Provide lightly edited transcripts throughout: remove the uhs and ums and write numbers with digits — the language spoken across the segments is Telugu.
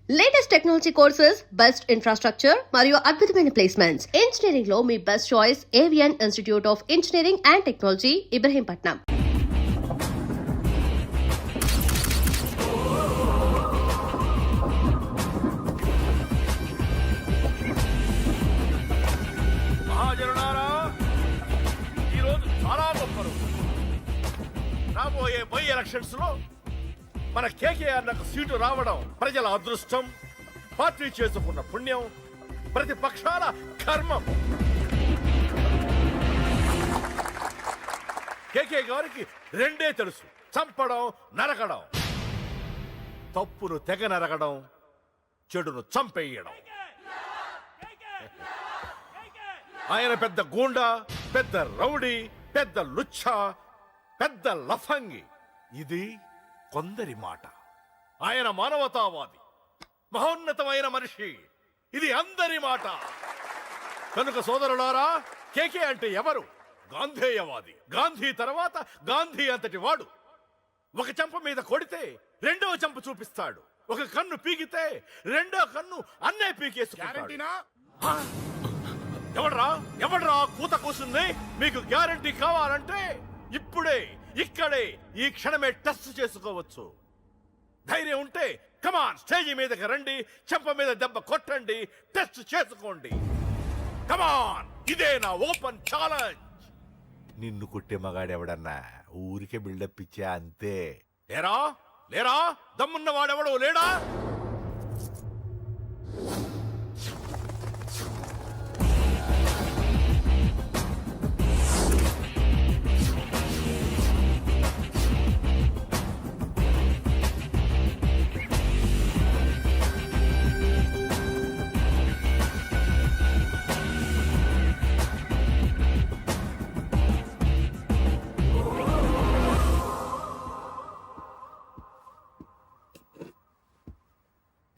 Latest technology courses, best infrastructure మరియు అద్భుతమైన ప్లేస్మెంట్స్. ఇంజనీరింగ్ లో మీ best choice Avian institute of engineering and technology, Ibrahimpatnam. మహాజనులారా, ఈరోజు చాలా గొప్ప రోజు. రాబోయే బై ఎలక్షన్స్ లో మన కేకేఆర్ నాకు సీటు రావడం ప్రజల అదృష్టం, పార్టీ చేసుకున్న పుణ్యం, ప్రతిపక్షాల కర్మం. కేకే గారికి రెండే తెలుసు: చంపడం, నరకడం. తప్పును తెగ నరకడం, చెడును చంపేయడం. ఆయన పెద్ద గూండా, పెద్ద రౌడీ, పెద్ద లుచ్చా, పెద్ద లఫంగి. ఇది కొందరి మాట. ఆయన మానవతావాది, మహోన్నతమైన మనిషి. ఇది అందరి మాట. కనుక సోదరులారా, కేకే అంటే ఎవరు? గాంధేయవాది. గాంధీ తర్వాత గాంధీ అంతటి వాడు. ఒక చెంప మీద కొడితే రెండవ చెంప చూపిస్తాడు. ఒక కన్ను పీకితే రెండో కన్ను అన్నే పీకేసుకుంటాడు. ఎవడ్రా కూత కూసుంది? మీకు గ్యారంటీ కావాలంటే ఇప్పుడే, ఇక్కడే, ఈ క్షణమే టెస్ట్ చేసుకోవచ్చు. ధైర్యం ఉంటే కమాన్, స్టేజీ మీదకి రండి, చెంప మీద దెబ్బ కొట్టండి, టెస్ట్ చేసుకోండి. కమాన్, ఇదే నా ఓపెన్ ఛాలెంజ్. నిన్ను కొట్టే మగాడెవడన్నా ఊరికే బిల్డప్ ఇచ్చా అంతే. లేరా దమ్మున్న వాడెవడో లేడా?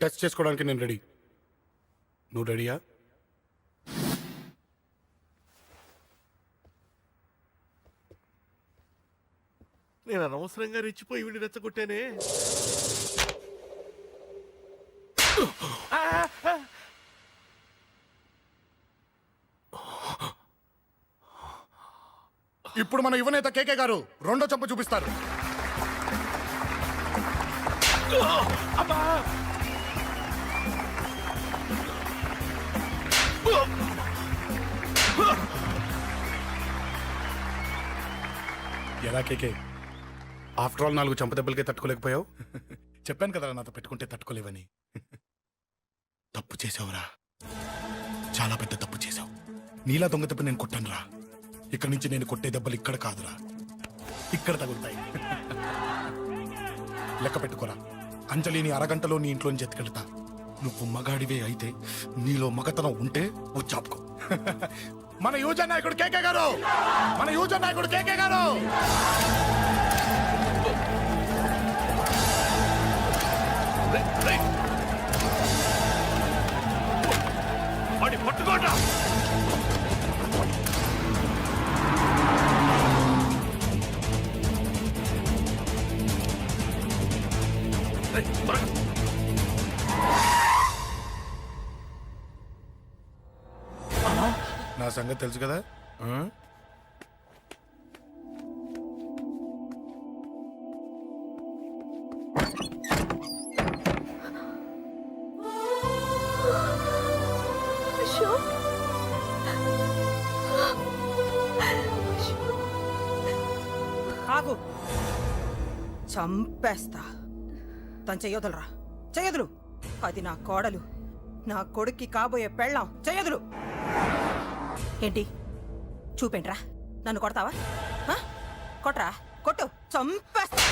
టెస్ట్ చేసుకోవడానికి నేను రెడీ. నువ్వు రెడీయా? నేను అనవసరంగా రెచ్చిపోయి వీడిని రెచ్చగొట్టానే. ఇప్పుడు మన యువనేత కేకే గారు రెండో చంప చూపిస్తారు. అబ్బా! ఎలా కేకే? ఆఫ్టర్ ఆల్ 4 చంప దెబ్బలకే తట్టుకోలేకపోయావు. చెప్పాను కదా నాతో పెట్టుకుంటే తట్టుకోలేవని. తప్పు చేసావురా, చాలా పెద్ద తప్పు చేసావు. నీలా దొంగ దెబ్బ నేను కొట్టానురా. ఇక్కడి నుంచి నేను కొట్టే దెబ్బలు ఇక్కడ కాదురా, ఇక్కడ తగులుతాయి. లెక్క పెట్టుకోరా. అంజలిని అరగంటలో నీ ఇంట్లోంచి ఎత్తుకెళ్తా. నువ్వు మగాడివే అయితే, నీలో మగతనం ఉంటే చాపుకో. మన యువజన నాయకుడు కేకే గారు, మన యువజన నాయకుడు కేకే గారు. వాడి పట్టుకోట. నా సంగతి తెలుసు కదా. ఆగు, చంపేస్తా. తను చెయ్యొదలరా, చెయ్యదులు. అది నా కోడలు, నా కొడుక్కి కాబోయే పెళ్ళాం. చెయ్యదులు. ఏంటి చూపేంట్రా? నన్ను కొడతావా? కొట్రా, కొట్టు, చంపేస్తా.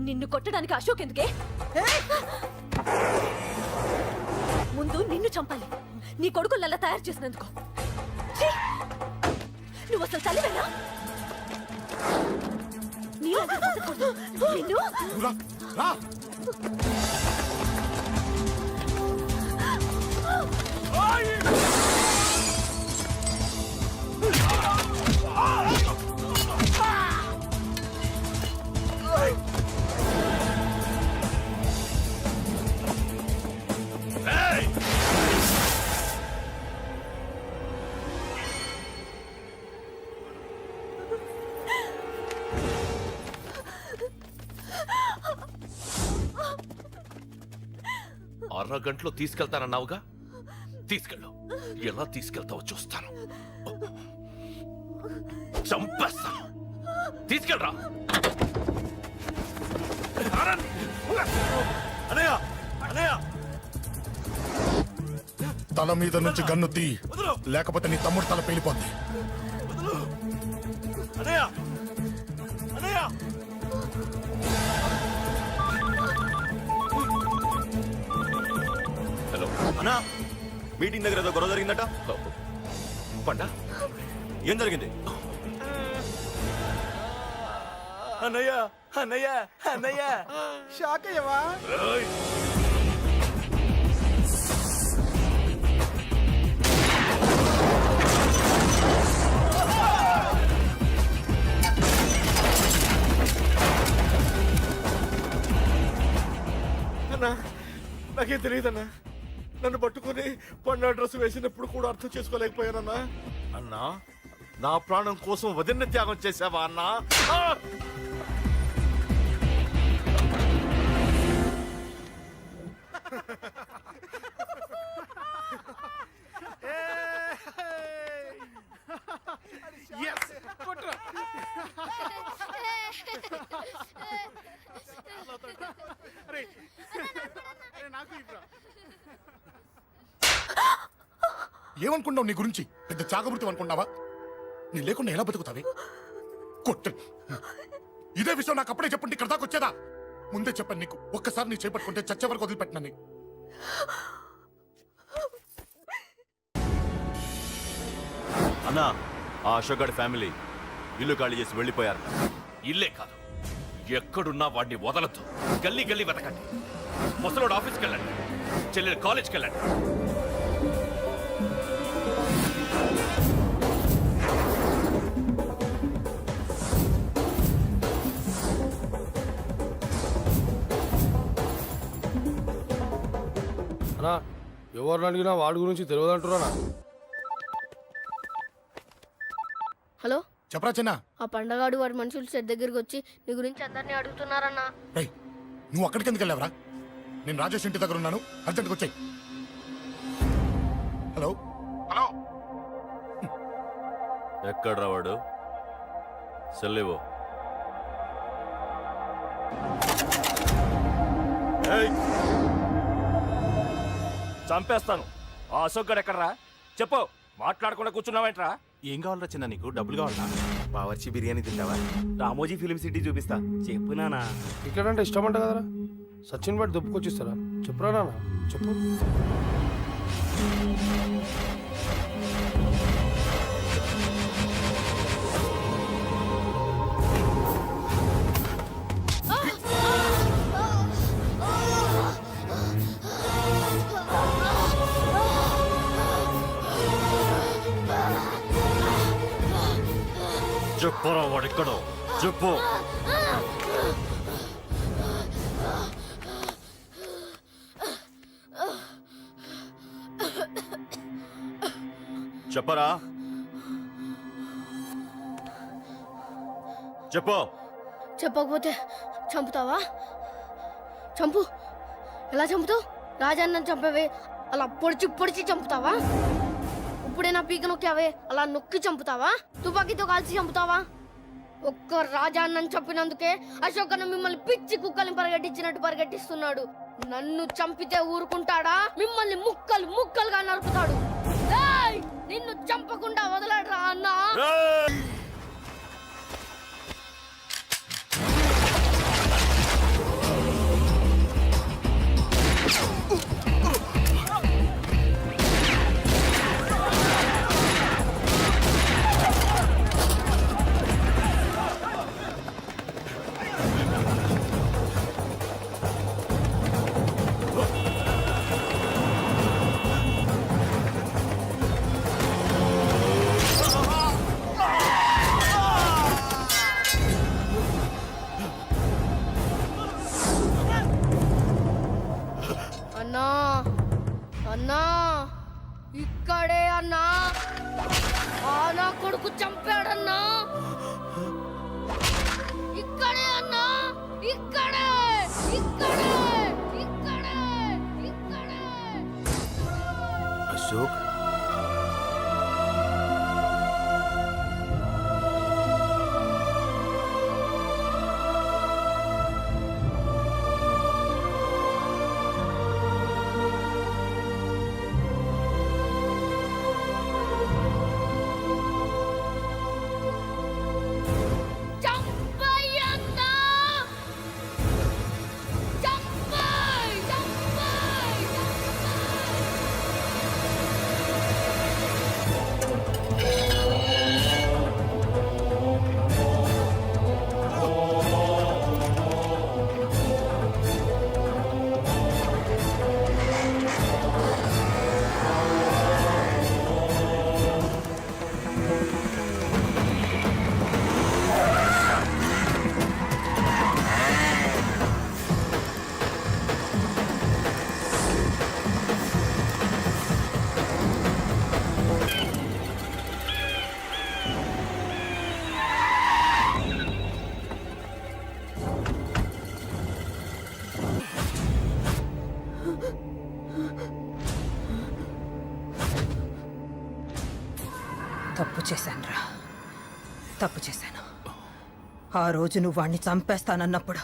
నిన్ను కొట్టడానికి అశోక్ ఎందుకే? ముందు నిన్ను చంపాలి, నీ కొడుకులలా తయారు చేసినందుకు. నువ్వు అసలు తల్లివేనా? నిన్ను అరగంటలో తీసుకెళ్తానన్నావుగా, తీసుకెళ్ళు. ఎలా తీసుకెళ్తావో చూస్తాను. చంపేస్తాను. తీసుకెళ్ళరా. అనయ్య అనయ్య తల మీద నుంచి గన్ను తీ, లేకపోతే నీ తమ్ముడు తల పేలిపోద్ది. అనయ్య అనయ్య హలో అన్నా, మీటింగ్ దగ్గర ఏదో గొడవ జరిగిందట. పండా, ఏం జరిగింది? అన్నయ్య అన్నయ్య అన్నయ్య షాక్ అయ్యవా? ఏయ్! అన్నా, నాకేం తెలియదన్నా. నన్ను పట్టుకుని పండు డ్రెస్ వేసినప్పుడు కూడా అర్థం చేసుకోలేకపోయానన్నా. అన్నా, నా ప్రాణం కోసం వదిన త్యాగం చేసావా అన్నా? ఆ! ఏమనుకున్నావు నీ గురించి? పెద్ద చాగబృతం అనుకున్నావా? నీ లేకుండా ఎలా బతుకుతావే? కొట్టు. ఇదే విషయం నాకు అప్పుడే చెప్పండి, ఇక్కడ దాకా వచ్చేదా? ముందే చెప్పాను నీకు, ఒక్కసారి నీ చేపట్టుకుంటే చచ్చే వరకు వదిలిపెట్టినా. అన్నా, ఆ అశోక్ గారి ఫ్యామిలీ ఇల్లు ఖాళీ చేసి వెళ్ళిపోయారు. ఇల్లే కాదు, ఎక్కడున్నా వాడిని వదలద్దు. గల్లీ గల్లీ వెతకండి. ముసలోడు ఆఫీస్కి వెళ్ళండి, చెల్లెలు కాలేజ్కి వెళ్ళండి. అన్నా, ఎవరిని అడిగినా వాడి గురించి తెలియదంటున్నా. హలో, చెప్పరా చిన్న. ఆ పండగాడు వాడి మనుషులు సెట్ దగ్గరికి వచ్చి నీ గురించి అందరినీ అడుగుతున్నారన్నా. రేయ్, నువ్వు అక్కడికి ఎందుకు వెళ్ళావరా? నేను రాజేష్ ఇంటి దగ్గర ఉన్నాను, అర్జెంట్గా వచ్చాయి. హలో హలో, ఎక్కడ రావాడు? సెల్లివో. చంపేస్తాను. ఆ అశోక్ గడు ఎక్కడరా? చెప్పు. మాట్లాడకుండా కూర్చున్నావేంట్రా? ఏం కావాలరా చిన్న? నీకు డబ్బులు కావాలా? బావర్చి బిర్యానీ తింటావా? రామోజీ ఫిలిం సిటీ చూపిస్తా. చెప్పు నానా. ఇక్కడ అంటే ఇష్టం అంట కదరా. సచిన్ బట్టి దొప్పుకొచ్చిస్తారా? చెప్పురా నాన్న, చెప్పు. చెప్పురా వాడెక్కడో చెప్పు. చెప్పరా, చెప్పు. చెప్పకపోతే చంపుతావా? చంపు. ఎలా చంపుతావు? రాజాన్నని చంపవే అలా పొడిచి పొడిచి చంపుతావా? ఇప్పుడే నా పీక నొక్కావే అలా నొక్కి చంపుతావా? తుపాకీతో కాల్చి చంపుతావా? ఒక్క రాజాన్నని చంపినందుకే అశోక్ అన్న మిమ్మల్ని పిచ్చి కుక్కల్ని పరిగెట్టించినట్టు పరిగెట్టిస్తున్నాడు. నన్ను చంపితే ఊరుకుంటాడా? మిమ్మల్ని ముక్కలు ముక్కలుగా నరుకుతాడు. ఏయ్! నిన్ను చంపకుండా వదలడరా అన్నా. అన్నా, అన్నా, ఇక్కడే అన్నా. ఆ నా కొడుకు చంపాడన్నా. ఇక్కడే అన్నా, ఇక్కడే, ఇక్కడే, ఇక్కడే, ఇక్కడే. జోక్. తప్పు చేశానురా, తప్పు చేశాను. ఆ రోజు నువ్వు వాణ్ణి చంపేస్తానన్నప్పుడు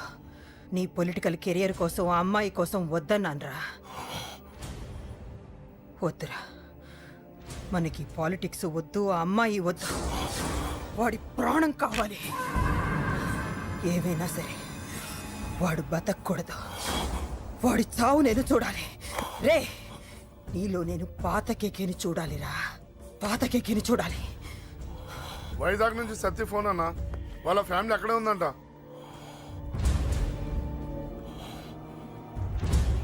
నీ పొలిటికల్ కెరియర్ కోసం ఆ అమ్మాయి కోసం వద్దన్నానురా. వద్దురా, మనకి పాలిటిక్స్ వద్దు, ఆ అమ్మాయి వద్దు, వాడి ప్రాణం కావాలి. ఏమైనా సరే వాడు బతకూడదు, వాడి చావు నేను చూడాలి. రే, నీలో నేను పాత కేకేని చూడాలిరా, పాత కేకేని చూడాలి. వైజాగ్ నుంచి సత్య ఫోన్ అన్న, వాళ్ళ ఫ్యామిలీ అక్కడే ఉందంట.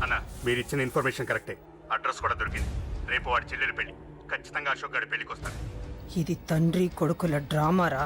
అన్న, మీరు ఇచ్చిన ఇన్ఫర్మేషన్ కరెక్టే. అడ్రస్ కూడా దొరికింది. రేపు వాడి చెల్లెలి పెళ్లి. ఖచ్చితంగా అశోక్ గారి పెళ్లికి వస్తాడు. ఇది తండ్రి కొడుకుల డ్రామారా.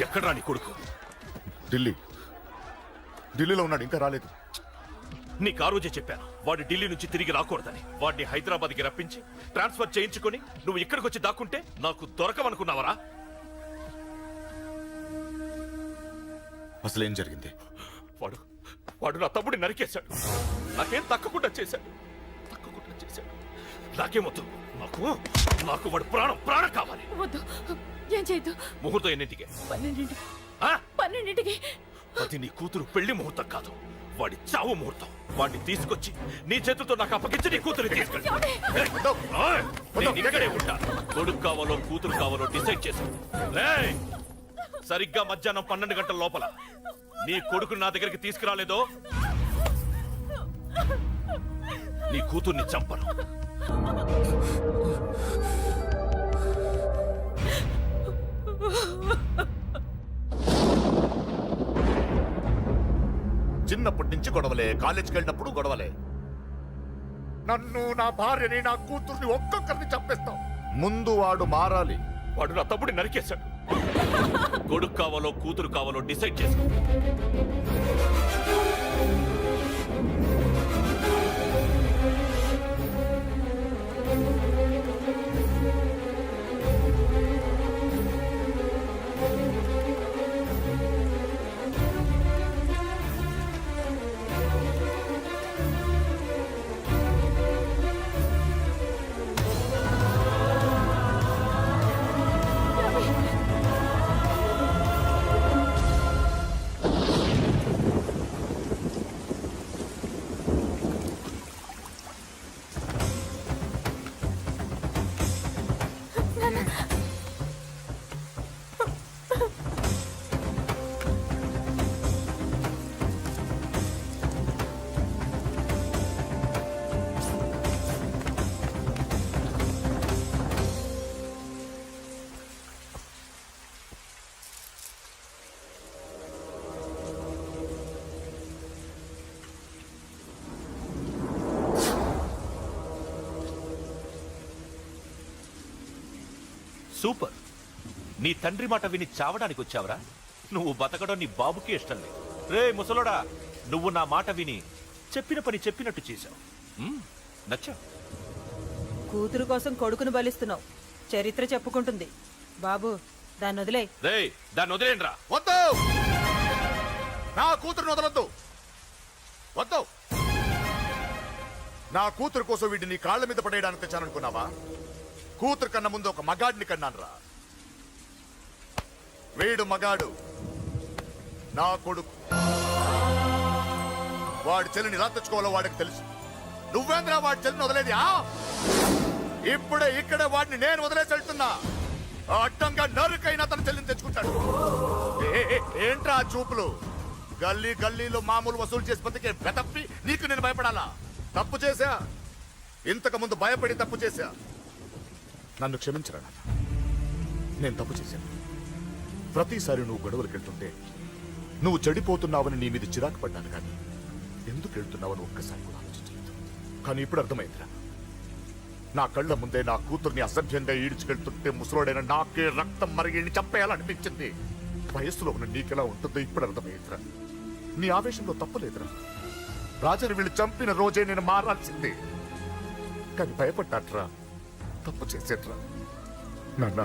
ఎక్కడ్రా నీ కొడుకు? ఢిల్లీలో ఉన్నాడు, ఇంకా రాలేదు. నీకు ఆ రోజే చెప్పాను వాడు ఢిల్లీ నుంచి తిరిగి రాకూడదని. వాడిని హైదరాబాద్కి రప్పించి ట్రాన్స్ఫర్ చేయించుకొని నువ్వు ఇక్కడికి వచ్చి దాక్కుంటే నాకు దొరకమనుకున్నావరా? అసలేం జరిగింది? వాడు వాడు నా తమ్ముడిని నరికేశాడు. నాకేం తక్కకుండా చేశాడు. నాకేమొద్దు. నాకు వాడు ప్రాణం కావాలి. వద్దు, ఏం చేయొద్దు. ముహూర్తం ఎన్నింటికి? 12ంటికి. అది నీ కూతురు పెళ్లి ముహూర్తం కాదు, వాడి చావు ముహూర్తం. వాడిని తీసుకొచ్చి నీ చేతులతో నాకు అప్పగించి నీ కూతురు తీసుకెళ్ళి ఇక్కడే ఉంటా. కొడుకు కావాలో కూతురు కావాలో డిసైడ్ చేసి సరిగ్గా మధ్యాహ్నం 12 గంటల లోపల నీ కొడుకుని నా దగ్గరికి తీసుకురాలేదో నీ కూతుర్ని చంపను. చిన్నప్పటి నుంచి గొడవలే, కాలేజీకి వెళ్ళినప్పుడు గొడవలే. నన్ను, నా భార్యని, నా కూతుర్ని ఒక్కొక్కరిని చంపేస్తాం. ముందు వాడు మారాలి. వాడు నా తమ్ముడిని నరికేశాడు. కొడుకు కావాలో కూతురు కావాలో డిసైడ్ చేసుకో. సూపర్. నీ తండ్రి మాట విని చావడానికి వచ్చావరా? నువ్వు బతకడం నీ బాబుకి ఇష్టం లేదు. రే ముసలోడా, నువ్వు నా మాట విని చెప్పిన పని చెప్పినట్టు చేశావు. నచ్చా? కూతురు కోసం కొడుకును బలిస్తున్నావు. చరిత్ర చెప్పుకుంటుంది. బాబు, దాన్ని వదిలే. రే దాన్ని వదిలేండ్రా. వద్దు, నా కూతురుని వదలొద్దు. వద్దు, నా కూతురు కోసం వీడిని నీ కాళ్ళ మీద పడేయడానికి తెచ్చాననుకున్నావా? కూతురు కన్నా ముందు ఒక మగాడిని కన్నాను రా. వీడు మగాడు, నా కొడుకు. వాడి చెల్లిని ఎలా తెచ్చుకోవాలో వాడికి తెలుసు. నువ్వేంద్రా వాడి చెల్లిని వదిలేది? ఇప్పుడే ఇక్కడే వాడిని నేను వదిలేసి వెళ్తున్నా. అడ్డంగా నరుకైనా తన చెల్లిని తెచ్చుకుంటాడు. ఏంట్రా ఆ చూపులు? గల్లీ గల్లీలో మామూలు వసూలు చేసి బతికే వెతప్పి నీకు నేను భయపడాలా? తప్పు చేశా, ఇంతకు ముందు భయపడి తప్పు చేశా. నన్ను క్షమించరా నాన్న, నేను తప్పు చేశాను. ప్రతిసారి నువ్వు గొడవలకు వెళ్తుంటే నువ్వు చెడిపోతున్నావని నీ మీద చిరాకు పడ్డాను, కానీ ఎందుకు వెళ్తున్నావని ఒక్కసారి కూడా ఆలోచించలేదు. కానీ ఇప్పుడు అర్థమైందిరా, నా కళ్ళ ముందే నా కూతుర్ని అసభ్యంగా ఈడ్చుకెళ్తుంటే ముసలోడైన నాకే రక్తం మరిగిని చంపేయాలనిపించింది. వయస్సులో ఉన్న నీకెలా ఉంటుందో ఇప్పుడు అర్థమైందిరా. నీ ఆవేశంలో తప్పలేదురా. రాజని వీళ్ళు చంపిన రోజే నేను మారాల్సిందే, కానీ భయపడ్డాట్రా, తప్పు చేసేట్రా. నాన్న,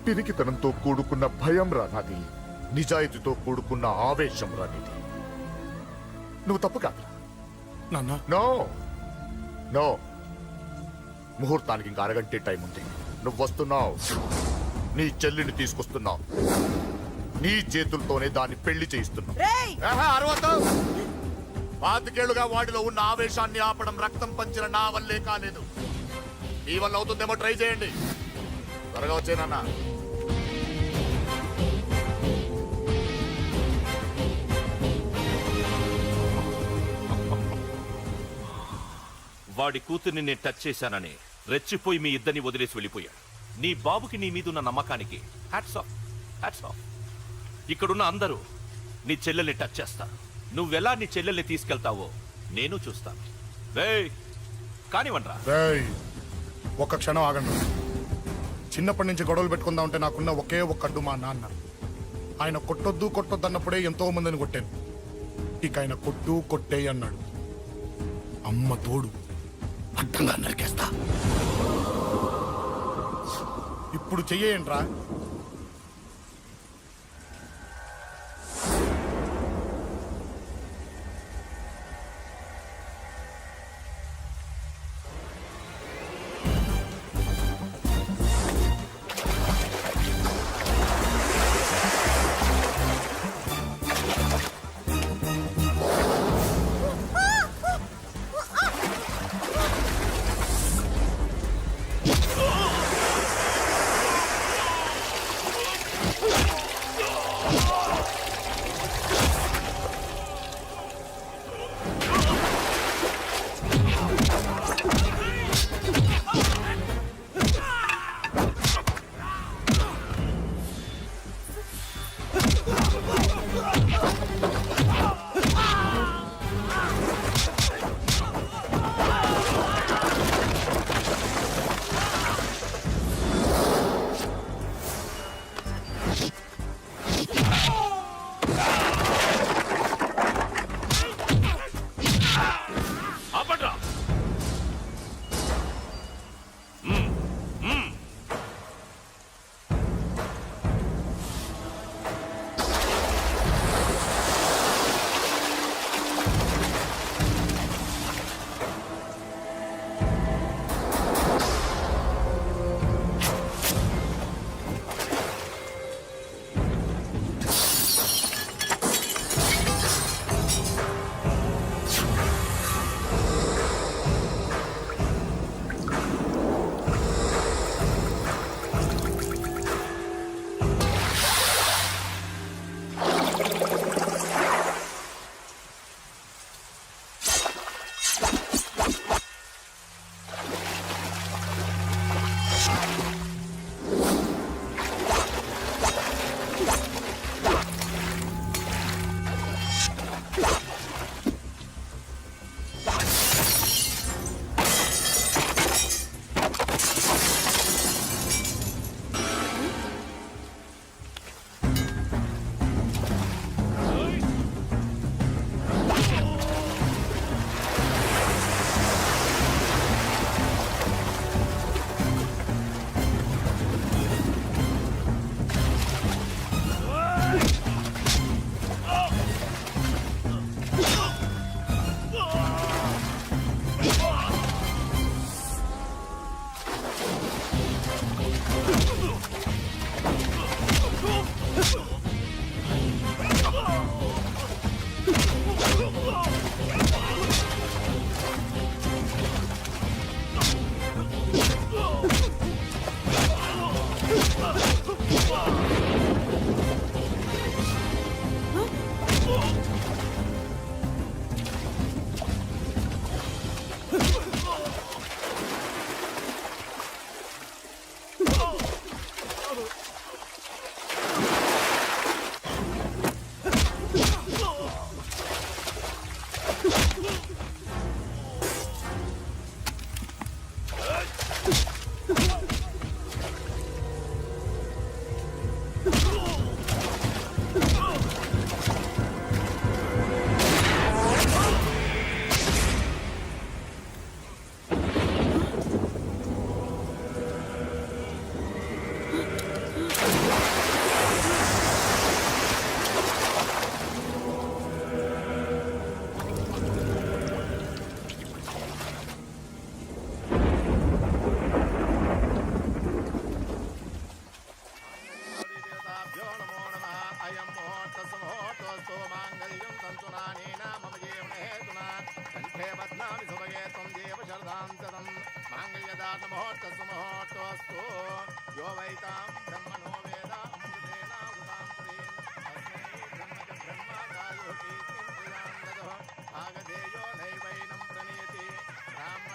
పిరికితనంతో కూడుకున్న భయం రా నాది, నిజాయితీతో కూడుకున్న ఆవేశం రా నీది. నువ్వు తప్పు కాదురా నాన్న. నో నో, ముహూర్తానికి ఇంకా అరగంటే టైం ఉంది. నువ్వు వస్తున్నావు, నీ చెల్లిని తీసుకొస్తున్నావు, నీ చేతులతోనే దాన్ని పెళ్లి చేయిస్తున్నావు. అరవద్దు. 25 ఏళ్లుగా వాడిలో ఉన్న ఆవేశాన్ని ఆపడం రక్తం పంచిన నా వల్లే కాలేదు. ఈ వల్ల అవుతుందేమో ట్రై చేయండి. త్వరగా వచ్చేనన్నా. వాడి కూతుర్ని నేను టచ్ చేశానని రెచ్చిపోయి మీ ఇద్దరిని వదిలేసి వెళ్ళిపోయాడు. నీ బాబుకి నీ మీద ఉన్న నమ్మకానికి హ్యాట్స్ ఆఫ్, హ్యాట్స్ ఆఫ్. ఇక్కడున్న అందరూ నీ చెల్లెల్ని టచ్ చేస్తారు. నువ్వెలా నీ చెల్లెల్ని తీసుకెళ్తావో నేను చూస్తాను. కానివ్వండ్రా. ఒక్క క్షణం ఆగండి. చిన్నప్పటి నుంచి గొడవలు పెట్టుకుందాం అంటే నాకున్న ఒకే ఒక్క అడ్డు మా నాన్న. ఆయన కొట్టొద్దు కొట్టొద్దు అన్నప్పుడే ఎంతో మందిని కొట్టాను. ఇక ఆయన కొట్టు కొట్టే అన్నాడు. అమ్మ తోడు అడ్డంగా నరికేస్తా. ఇప్పుడు చెయ్యేయంట్రా.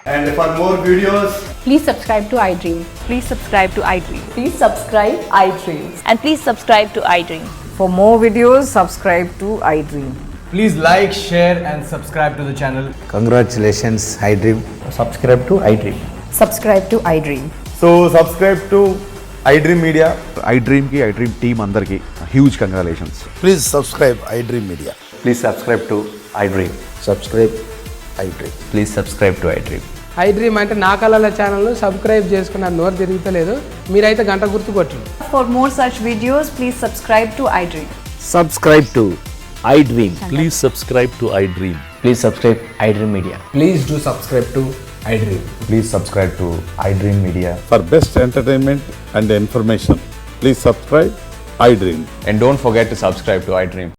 And for more videos, Please subscribe to iDream. Please subscribe to iDream. Please subscribe iDream. And please subscribe to iDream. For more videos, subscribe to iDream. Please like, share, and subscribe to the channel. Congratulations, iDream. Subscribe to iDream. Subscribe to iDream. so subscribe to iDream Media. iDream కి iDream టీమ్ అందరికి huge congratulations. Please subscribe iDream media. Please subscribe to iDream. Subscribe iDream. Please subscribe to iDream. iDream అంటే నా కళల ఛానల్ సబ్స్క్రైబ్ చేసుకున్న నోరు తిరుగుతలేదు, మీరైతే గంట గుర్తు కొట్టండి. For more such videos, please subscribe to iDream. Subscribe to iDream. Please subscribe to iDream. Please subscribe iDream media. Please do subscribe to iDream. Please subscribe to iDream Media. For best entertainment and information, please subscribe iDream. And don't forget to subscribe to iDream.